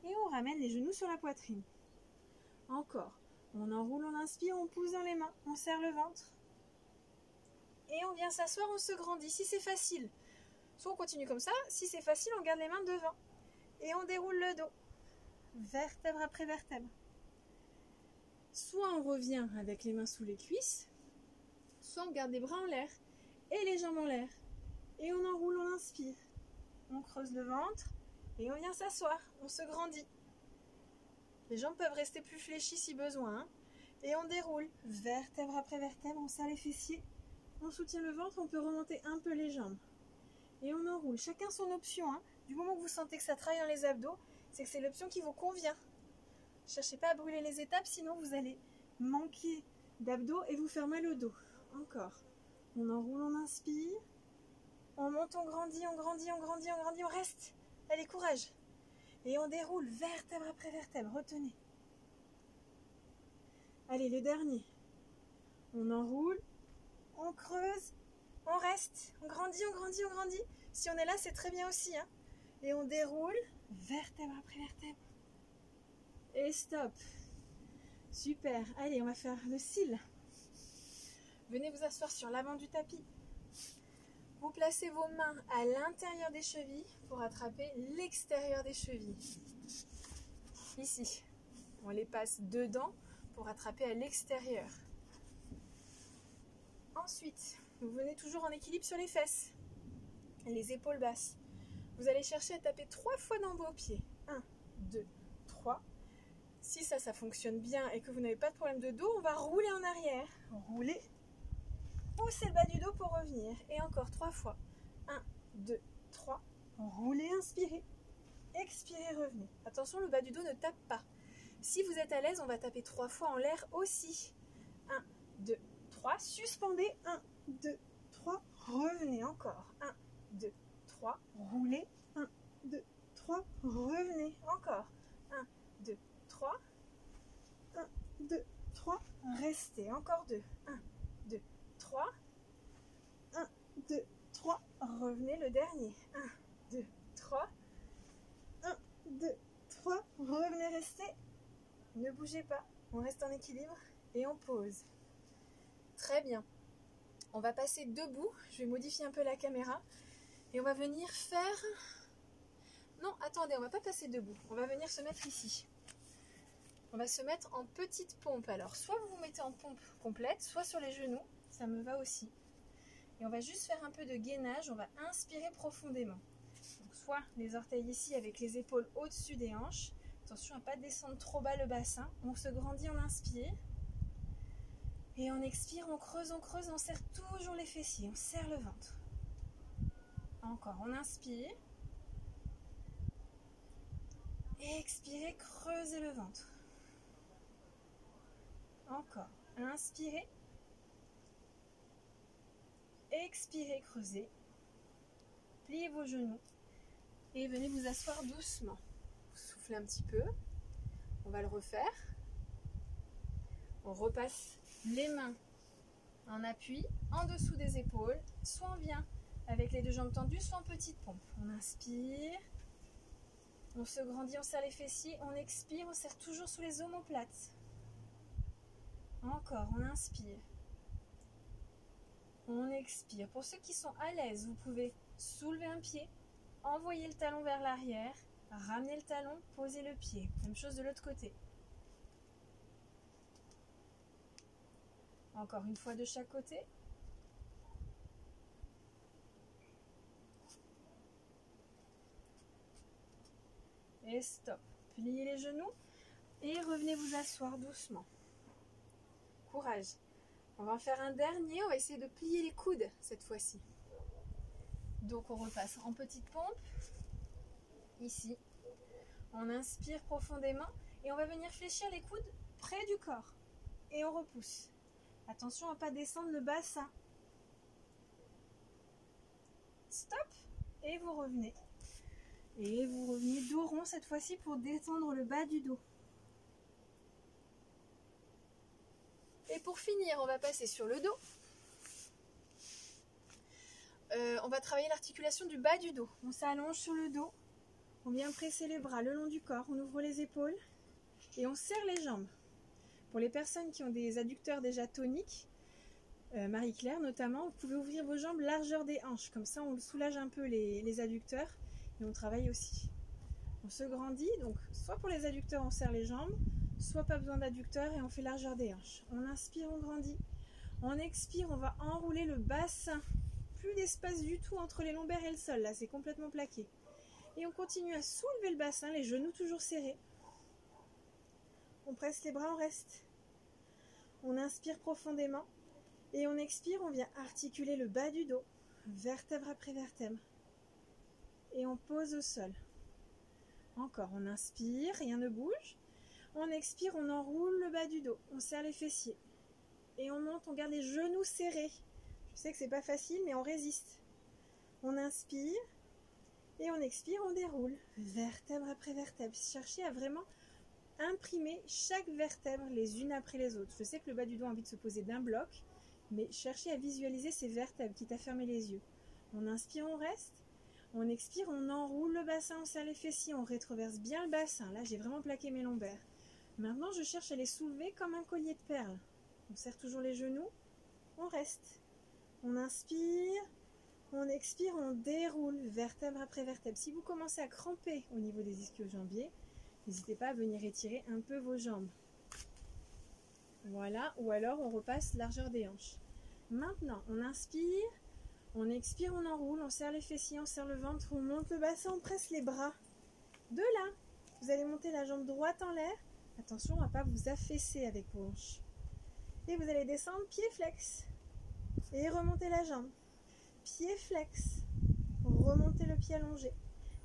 Et on ramène les genoux sur la poitrine. Encore. On enroule, on inspire, on pousse dans les mains. On serre le ventre. Et on vient s'asseoir, on se grandit. Si c'est facile, soit on continue comme ça. Si c'est facile, on garde les mains devant. Et on déroule le dos. Vertèbre après vertèbre. Soit on revient avec les mains sous les cuisses, soit on garde les bras en l'air et les jambes en l'air. Et on enroule, on inspire. On creuse le ventre et on vient s'asseoir. On se grandit. Les jambes peuvent rester plus fléchies si besoin. Et on déroule. Vertèbre après vertèbre, on serre les fessiers. On soutient le ventre, on peut remonter un peu les jambes. Et on enroule. Chacun son option. Du moment que vous sentez que ça travaille dans les abdos, c'est que c'est l'option qui vous convient. Ne cherchez pas à brûler les étapes, sinon vous allez manquer d'abdos et vous faire mal au dos. Encore. On enroule, on inspire. On monte, on grandit, on grandit, on grandit, on grandit, on reste. Allez, courage. Et on déroule, vertèbre après vertèbre. Retenez. Allez, le dernier. On enroule, on creuse, on reste. On grandit, on grandit, on grandit. Si on est là, c'est très bien aussi, hein. Et on déroule, vertèbre après vertèbre. Et stop. Super. Allez, on va faire le cil. Venez vous asseoir sur l'avant du tapis. Vous placez vos mains à l'intérieur des chevilles pour attraper l'extérieur des chevilles. Ici. On les passe dedans pour attraper à l'extérieur. Ensuite, vous venez toujours en équilibre sur les fesses. Les épaules basses. Vous allez chercher à taper 3 fois dans vos pieds. 1, 2, 3. Si ça fonctionne bien et que vous n'avez pas de problème de dos, on va rouler en arrière. Rouler. Poussez le bas du dos pour revenir. Et encore 3 fois. 1, 2, 3. Roulez, inspirez. Expirez, revenez. Attention, le bas du dos ne tape pas. Si vous êtes à l'aise, on va taper 3 fois en l'air aussi. 1, 2, 3. Suspendez. 1, 2, 3. Revenez encore. 1, 2, 3. Roulez. 1, 2, 3. Revenez. Encore. 1, 2, 3. 1, 2, 3. Restez. Encore 2. 1, 2, 3. 1, 2, 3. Revenez le dernier. 1, 2, 3. 1, 2, 3. Revenez, restez. Ne bougez pas. On reste en équilibre et on pose. Très bien. On va passer debout. Je vais modifier un peu la caméra. Et on va venir faire... Non, attendez, on va pas passer debout. On va venir se mettre ici. On va se mettre en petite pompe. Alors, soit vous vous mettez en pompe complète, soit sur les genoux. Ça me va aussi. Et on va juste faire un peu de gainage. On va inspirer profondément. Donc, soit les orteils ici avec les épaules au-dessus des hanches. Attention à ne pas descendre trop bas le bassin. On se grandit, on inspire. Et on expire, on creuse, on serre toujours les fessiers. On serre le ventre. Encore, on inspire. Et expirez, creusez le ventre. Encore, inspirez. Expirez, creusez. Pliez vos genoux. Et venez vous asseoir doucement. Vous soufflez un petit peu. On va le refaire. On repasse les mains en appui, en dessous des épaules. Soit on vient avec les 2 jambes tendues, soit en petite pompe. On inspire. On se grandit, on serre les fessiers. On expire, on serre toujours sous les omoplates. Encore, on inspire. On expire. Pour ceux qui sont à l'aise, vous pouvez soulever un pied, envoyer le talon vers l'arrière, ramener le talon, poser le pied. Même chose de l'autre côté. Encore une fois de chaque côté. Et stop. Pliez les genoux et revenez vous asseoir doucement. Courage. On va en faire un dernier. On va essayer de plier les coudes cette fois-ci. Donc on repasse en petite pompe. Ici. On inspire profondément et on va venir fléchir les coudes près du corps. Et on repousse. Attention à ne pas descendre le bassin. Stop. Et vous revenez. Et vous revenez dos rond cette fois-ci pour détendre le bas du dos. Et pour finir, on va passer sur le dos. On va travailler l'articulation du bas du dos. On s'allonge sur le dos. On vient presser les bras le long du corps. On ouvre les épaules. Et on serre les jambes. Pour les personnes qui ont des adducteurs déjà toniques, Marie-Claire notamment, vous pouvez ouvrir vos jambes largeur des hanches. Comme ça, on soulage un peu les adducteurs. Et on travaille aussi. On se grandit, donc soit pour les adducteurs on serre les jambes, soit pas besoin d'adducteurs et on fait largeur des hanches. On inspire, on grandit. On expire, on va enrouler le bassin. Plus d'espace du tout entre les lombaires et le sol, là c'est complètement plaqué. Et on continue à soulever le bassin, les genoux toujours serrés. On presse les bras, on reste. On inspire profondément et on expire, on vient articuler le bas du dos, vertèbre après vertèbre. Et on pose au sol. Encore, on inspire, rien ne bouge. On expire, on enroule le bas du dos. On serre les fessiers. Et on monte, on garde les genoux serrés. Je sais que c'est pas facile, mais on résiste. On inspire. Et on expire, on déroule. Vertèbre après vertèbre. Cherchez à vraiment imprimer chaque vertèbre les unes après les autres. Je sais que le bas du dos a envie de se poser d'un bloc, mais cherchez à visualiser ces vertèbres, quitte à fermer les yeux. On inspire, on reste. On expire, on enroule le bassin, on serre les fessiers, on rétroverse bien le bassin. Là, j'ai vraiment plaqué mes lombaires. Maintenant, je cherche à les soulever comme un collier de perles. On serre toujours les genoux, on reste. On inspire, on expire, on déroule vertèbre après vertèbre. Si vous commencez à cramper au niveau des ischio-jambiers, n'hésitez pas à venir étirer un peu vos jambes. Voilà, ou alors on repasse largeur des hanches. Maintenant, on inspire, on expire, on enroule, on serre les fessiers, on serre le ventre, on monte le bassin, on presse les bras. De là, vous allez monter la jambe droite en l'air. Attention à ne pas vous affaisser avec vos hanches. Et vous allez descendre, pied flex. Et remonter la jambe. Pied flex. Remontez le pied allongé.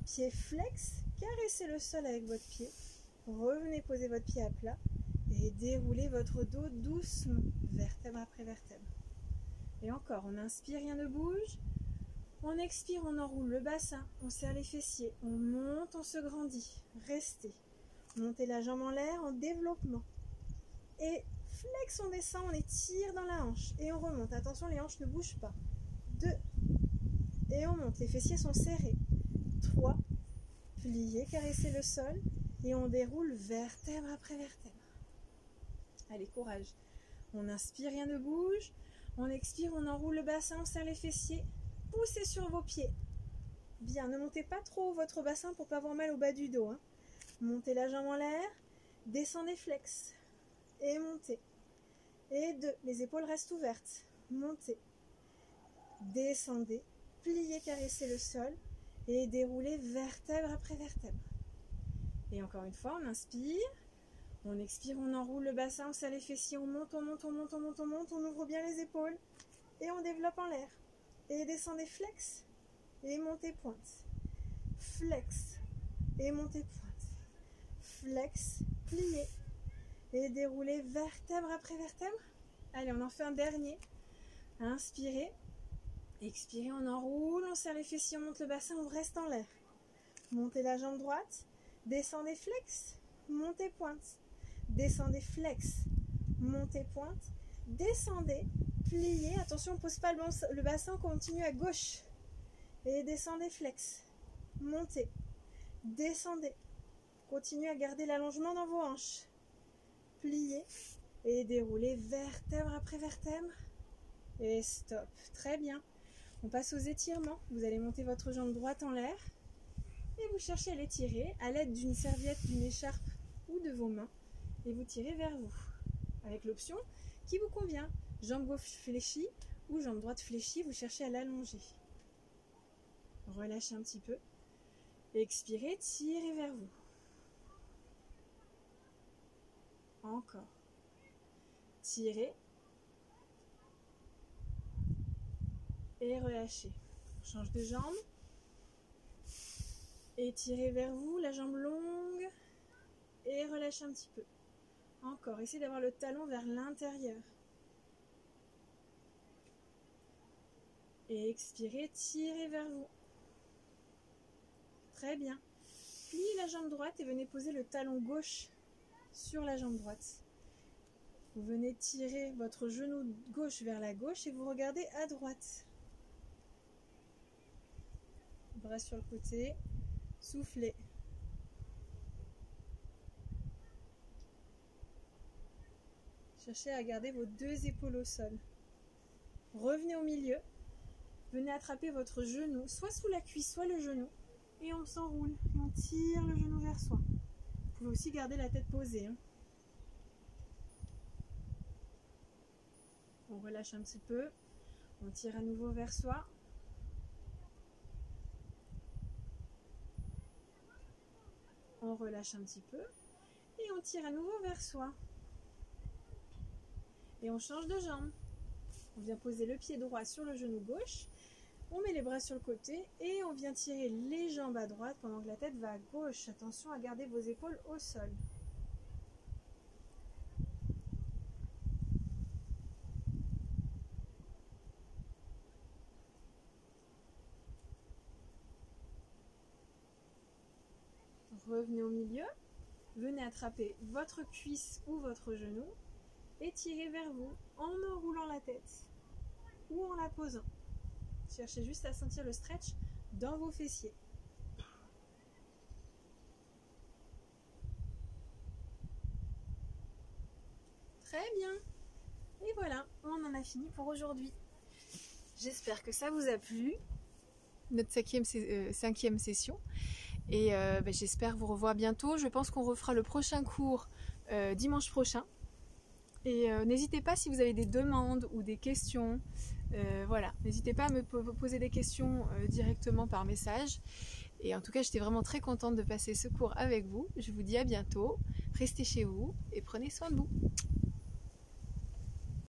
Pied flex, caressez le sol avec votre pied. Revenez poser votre pied à plat. Et déroulez votre dos doucement, vertèbre après vertèbre. Et encore, on inspire, rien ne bouge. On expire, on enroule le bassin, on serre les fessiers, on monte, on se grandit. Restez. Montez la jambe en l'air en développement. Et flex, on descend, on étire dans la hanche. Et on remonte. Attention, les hanches ne bougent pas. 2. Et on monte. Les fessiers sont serrés. 3. Pliez, caressez le sol. Et on déroule vertèbre après vertèbre. Allez, courage. On inspire, rien ne bouge. On expire, on enroule le bassin, on serre les fessiers. Poussez sur vos pieds. Bien, ne montez pas trop votre bassin pour ne pas avoir mal au bas du dos. Montez la jambe en l'air. Descendez flex. Et montez. Et 2. Les épaules restent ouvertes. Montez. Descendez. Pliez, caressez le sol. Et déroulez vertèbre après vertèbre. Et encore une fois, on inspire. On expire, on enroule le bassin, on serre les fessiers, on monte, on monte, on monte, on monte, on monte, on ouvre bien les épaules et on développe en l'air. Et descendez flex et montez pointe. Flex et montez pointe. Flex, pliez et déroulez vertèbre après vertèbre. Allez, on en fait un dernier. Inspirez, expirez, on enroule, on serre les fessiers, on monte le bassin, on reste en l'air. Montez la jambe droite, descendez flex, montez pointe. Descendez flex, montez pointe, descendez, pliez, attention on ne pose pas le bassin, on continue à gauche, et descendez flex, montez, descendez, continuez à garder l'allongement dans vos hanches, pliez, et déroulez vertèbre après vertèbre, et stop, très bien, on passe aux étirements, vous allez monter votre jambe droite en l'air, et vous cherchez à l'étirer à l'aide d'une serviette, d'une écharpe ou de vos mains. Et vous tirez vers vous, avec l'option qui vous convient. Jambe gauche fléchie ou jambe droite fléchie, vous cherchez à l'allonger. Relâchez un petit peu. Expirez, tirez vers vous. Encore. Tirez. Et relâchez. On change de jambe. Étirez vers vous, la jambe longue. Et relâchez un petit peu. Encore, essayez d'avoir le talon vers l'intérieur. Et expirez, tirez vers vous. Très bien. Pliez la jambe droite et venez poser le talon gauche sur la jambe droite. Vous venez tirer votre genou gauche vers la gauche et vous regardez à droite. Bras sur le côté. Soufflez. Cherchez à garder vos 2 épaules au sol. Revenez au milieu. Venez attraper votre genou, soit sous la cuisse, soit le genou. Et on s'enroule. Et on tire le genou vers soi. Vous pouvez aussi garder la tête posée. On relâche un petit peu. On tire à nouveau vers soi. On relâche un petit peu. Et on tire à nouveau vers soi. Et on change de jambe. On vient poser le pied droit sur le genou gauche. On met les bras sur le côté et on vient tirer les jambes à droite pendant que la tête va à gauche. Attention à garder vos épaules au sol. Revenez au milieu. Venez attraper votre cuisse ou votre genou. Et tirez vers vous en enroulant la tête ou en la posant. Cherchez juste à sentir le stretch dans vos fessiers. Très bien. Et voilà, on en a fini pour aujourd'hui. J'espère que ça vous a plu, notre cinquième session. Et j'espère vous revoir bientôt. Je pense qu'on refera le prochain cours dimanche prochain. Et n'hésitez pas si vous avez des demandes ou des questions. Voilà, n'hésitez pas à me poser des questions directement par message. Et en tout cas, j'étais vraiment très contente de passer ce cours avec vous. Je vous dis à bientôt. Restez chez vous et prenez soin de vous.